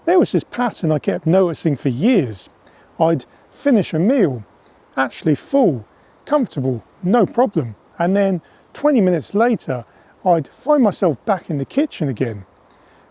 There was this pattern I kept noticing for years. I'd finish a meal, actually full, comfortable, no problem, and then 20 minutes later I'd find myself back in the kitchen again.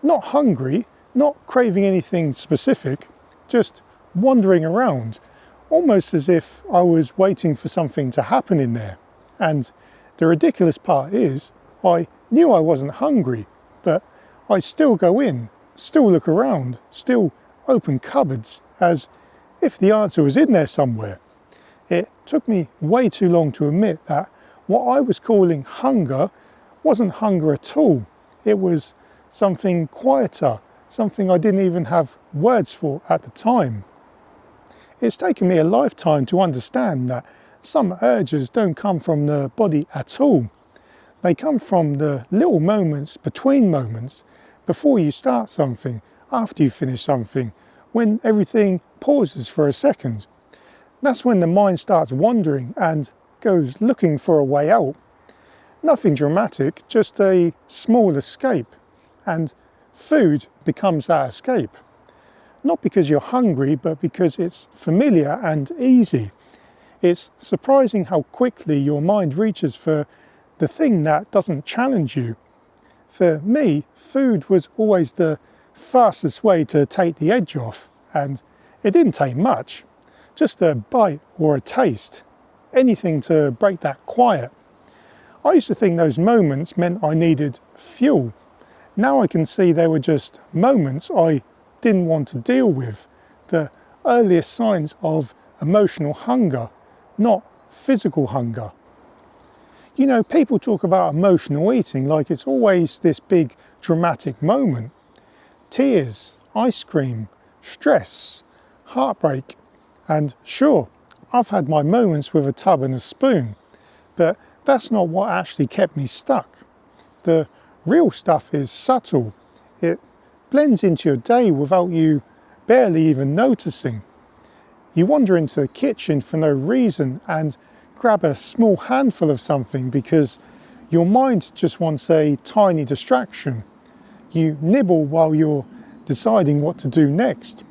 Not hungry, not craving anything specific, just wandering around, almost as if I was waiting for something to happen in there. And the ridiculous part is, I knew I wasn't hungry, but I still go in, still look around, still open cupboards, as if the answer was in there somewhere. It took me way too long to admit that what I was calling hunger wasn't hunger at all. It was something quieter, something I didn't even have words for at the time. It's taken me a lifetime to understand that some urges don't come from the body at all. They come from the little moments between moments, before you start something, after you finish something, when everything pauses for a second. That's when the mind starts wandering and goes looking for a way out. Nothing dramatic, just a small escape. And food becomes that escape. Not because you're hungry, but because it's familiar and easy. It's surprising how quickly your mind reaches for the thing that doesn't challenge you. For me, food was always the fastest way to take the edge off, and it didn't take much. Just a bite or a taste. Anything to break that quiet. I used to think those moments meant I needed fuel. Now I can see they were just moments I didn't want to deal with. The earliest signs of emotional hunger, not physical hunger. You know, people talk about emotional eating like it's always this big dramatic moment. Tears, ice cream, stress, heartbreak. And sure, I've had my moments with a tub and a spoon, but that's not what actually kept me stuck. The real stuff is subtle. It blends into your day without you barely even noticing. You wander into the kitchen for no reason and grab a small handful of something because your mind just wants a tiny distraction. You nibble while you're deciding what to do next.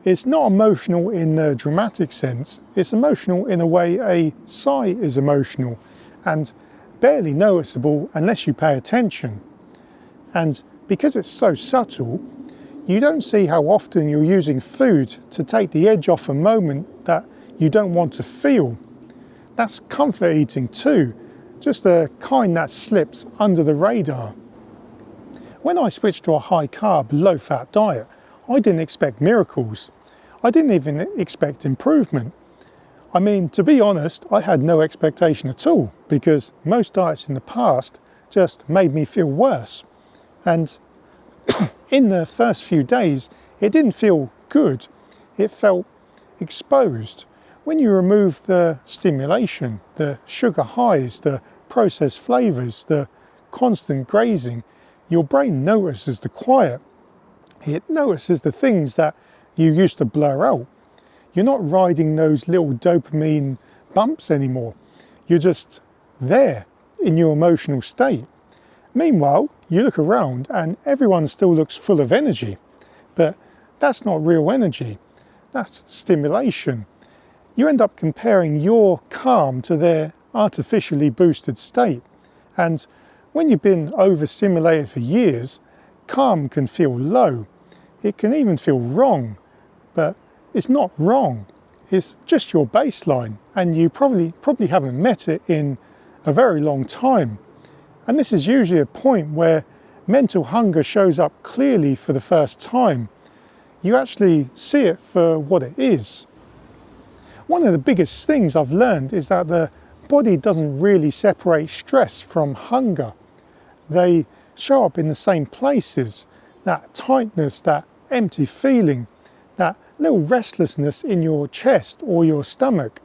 It's not emotional in the dramatic sense, it's emotional in a way a sigh is emotional and barely noticeable unless you pay attention. And because it's so subtle, you don't see how often you're using food to take the edge off a moment that you don't want to feel. That's comfort eating too, just the kind that slips under the radar. When I switched to a high carb, low fat diet, I didn't expect miracles. I didn't even expect improvement. I mean, to be honest, I had no expectation at all because most diets in the past just made me feel worse. And in the first few days, it didn't feel good. It felt exposed. When you remove the stimulation, the sugar highs, the processed flavours, the constant grazing, your brain notices the quiet. It notices the things that you used to blur out. You're not riding those little dopamine bumps anymore. You're just there in your emotional state. Meanwhile, you look around and everyone still looks full of energy. But that's not real energy. That's stimulation. You end up comparing your calm to their artificially boosted state. And when you've been overstimulated for years, calm can feel low. It can even feel wrong. But it's not wrong. It's just your baseline. And you probably haven't met it in a very long time. And this is usually a point where mental hunger shows up clearly for the first time. You actually see it for what it is. One of the biggest things I've learned is that the body doesn't really separate stress from hunger. They show up in the same places. That tightness, that empty feeling, that little restlessness in your chest or your stomach.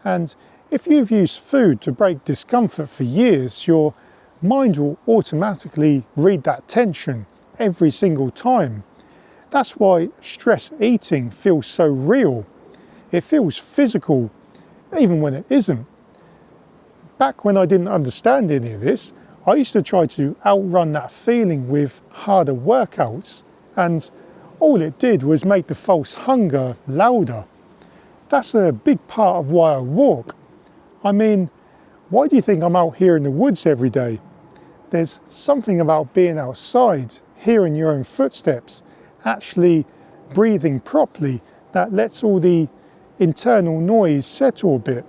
And if you've used food to break discomfort for years, your mind will automatically read that tension every single time. That's why stress eating feels so real. It feels physical, even when it isn't. Back when I didn't understand any of this, I used to try to outrun that feeling with harder workouts, and all it did was make the false hunger louder. That's a big part of why I walk. I mean, why do you think I'm out here in the woods every day? There's something about being outside, hearing your own footsteps, actually breathing properly that lets all the internal noise settle a bit.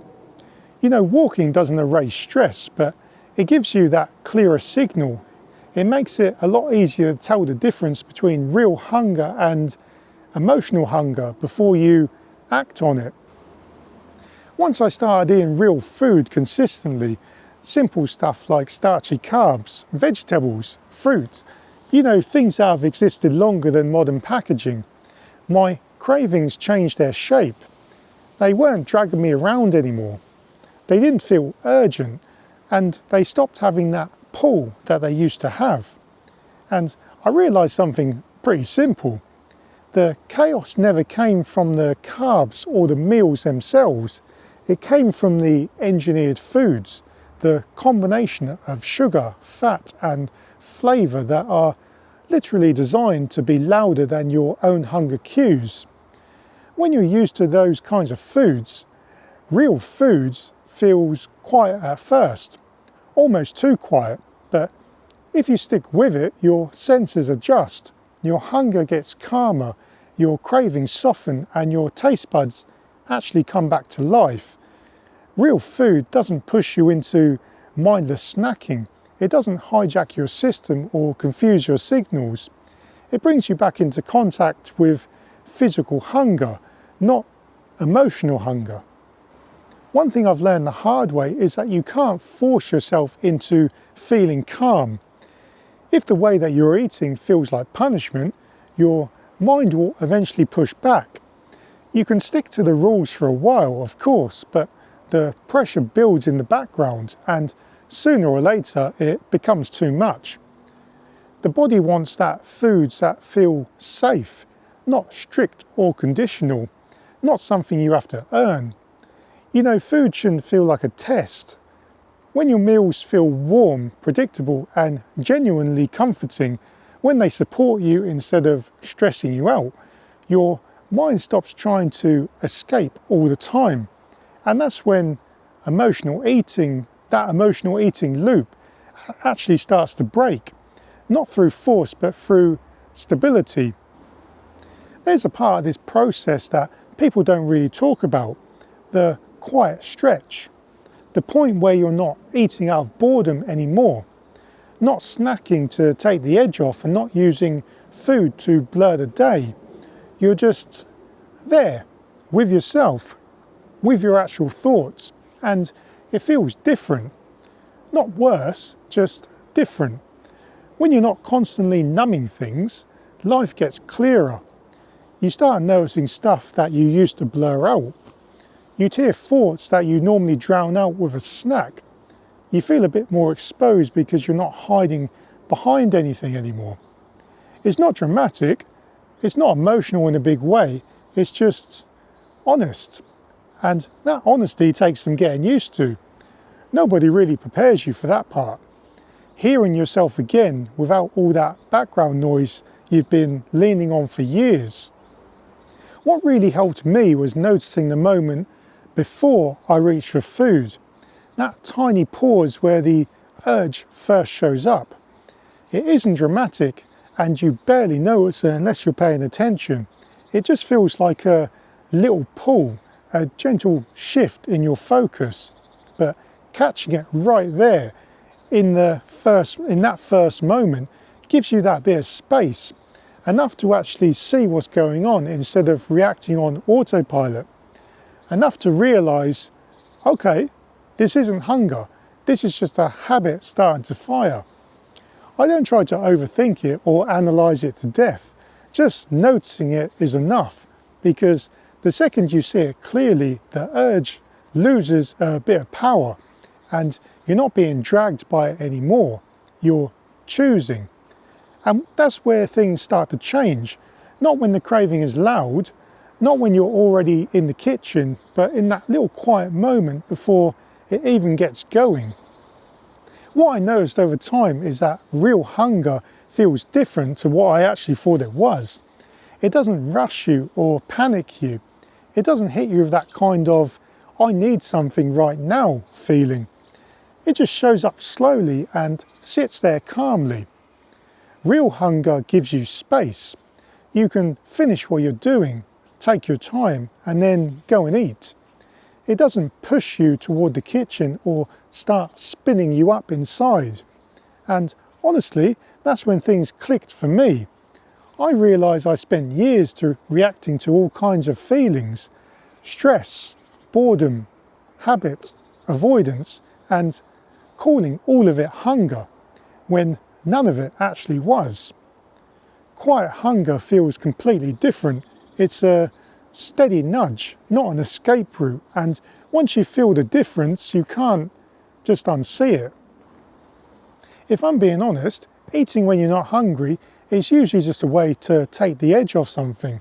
You know, walking doesn't erase stress, but it gives you that clearer signal. It makes it a lot easier to tell the difference between real hunger and emotional hunger before you act on it. Once I started eating real food consistently, simple stuff like starchy carbs, vegetables, fruit, you know, things that have existed longer than modern packaging, my cravings changed their shape. They weren't dragging me around anymore. They didn't feel urgent, and they stopped having that pull that they used to have. And I realised something pretty simple. The chaos never came from the carbs or the meals themselves. It came from the engineered foods, the combination of sugar, fat and flavour that are literally designed to be louder than your own hunger cues. When you're used to those kinds of foods, real foods feels quiet at first, almost too quiet, but if you stick with it, your senses adjust, your hunger gets calmer, your cravings soften and your taste buds actually come back to life. Real food doesn't push you into mindless snacking. It doesn't hijack your system or confuse your signals. It brings you back into contact with physical hunger, not emotional hunger. One thing I've learned the hard way is that you can't force yourself into feeling calm. If the way that you're eating feels like punishment, your mind will eventually push back. You can stick to the rules for a while, of course, but the pressure builds in the background and sooner or later it becomes too much. The body wants that foods that feel safe, not strict or conditional, not something you have to earn. You know, food shouldn't feel like a test. When your meals feel warm, predictable and genuinely comforting, when they support you instead of stressing you out, your mind stops trying to escape all the time. And that's when that emotional eating loop actually starts to break, not through force but through stability. There's a part of this process that people don't really talk about, the quiet stretch, the point where you're not eating out of boredom anymore, not snacking to take the edge off and not using food to blur the day. You're just there with yourself, with your actual thoughts, and it feels different. Not worse, just different. When you're not constantly numbing things, life gets clearer. You start noticing stuff that you used to blur out. You'd hear thoughts that you normally drown out with a snack. You feel a bit more exposed because you're not hiding behind anything anymore. It's not dramatic, it's not emotional in a big way, it's just honest. And that honesty takes some getting used to. Nobody really prepares you for that part. Hearing yourself again without all that background noise you've been leaning on for years. What really helped me was noticing the moment before I reach for food. That tiny pause where the urge first shows up. It isn't dramatic and you barely notice it unless you're paying attention. It just feels like a little pull, a gentle shift in your focus, but catching it right there in that first moment gives you that bit of space, enough to actually see what's going on instead of reacting on autopilot, enough to realise, okay, this isn't hunger, this is just a habit starting to fire. I don't try to overthink it or analyse it to death, just noticing it is enough, because the second you see it clearly, the urge loses a bit of power and you're not being dragged by it anymore, you're choosing. And that's where things start to change, not when the craving is loud, not when you're already in the kitchen, but in that little quiet moment before it even gets going. What I noticed over time is that real hunger feels different to what I actually thought it was. It doesn't rush you or panic you. It doesn't hit you with that kind of "I need something right now" feeling. It just shows up slowly and sits there calmly. Real hunger gives you space. You can finish what you're doing, take your time, and then go and eat. It doesn't push you toward the kitchen or start spinning you up inside. And honestly, that's when things clicked for me. I realised I spent years reacting to all kinds of feelings: stress, boredom, habit, avoidance, and calling all of it hunger, when none of it actually was. Quiet hunger feels completely different. It's a steady nudge, not an escape route, and once you feel the difference, you can't just unsee it. If I'm being honest, eating when you're not hungry is usually just a way to take the edge off something.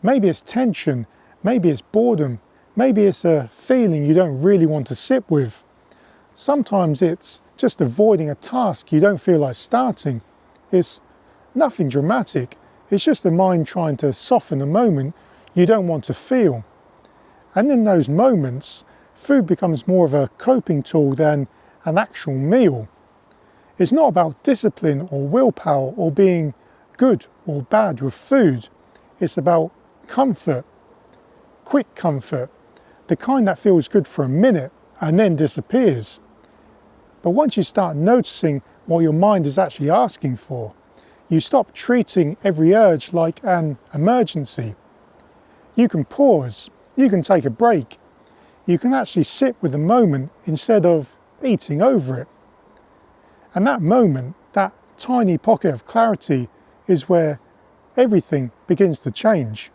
Maybe it's tension, maybe it's boredom, maybe it's a feeling you don't really want to sit with. Sometimes it's just avoiding a task you don't feel like starting. It's nothing dramatic, it's just the mind trying to soften a moment you don't want to feel. And in those moments, food becomes more of a coping tool than an actual meal. It's not about discipline or willpower or being good or bad with food. It's about comfort, quick comfort, the kind that feels good for a minute and then disappears. But once you start noticing what your mind is actually asking for, you stop treating every urge like an emergency. You can pause, you can take a break, you can actually sit with the moment instead of eating over it. And that moment, that tiny pocket of clarity, is where everything begins to change.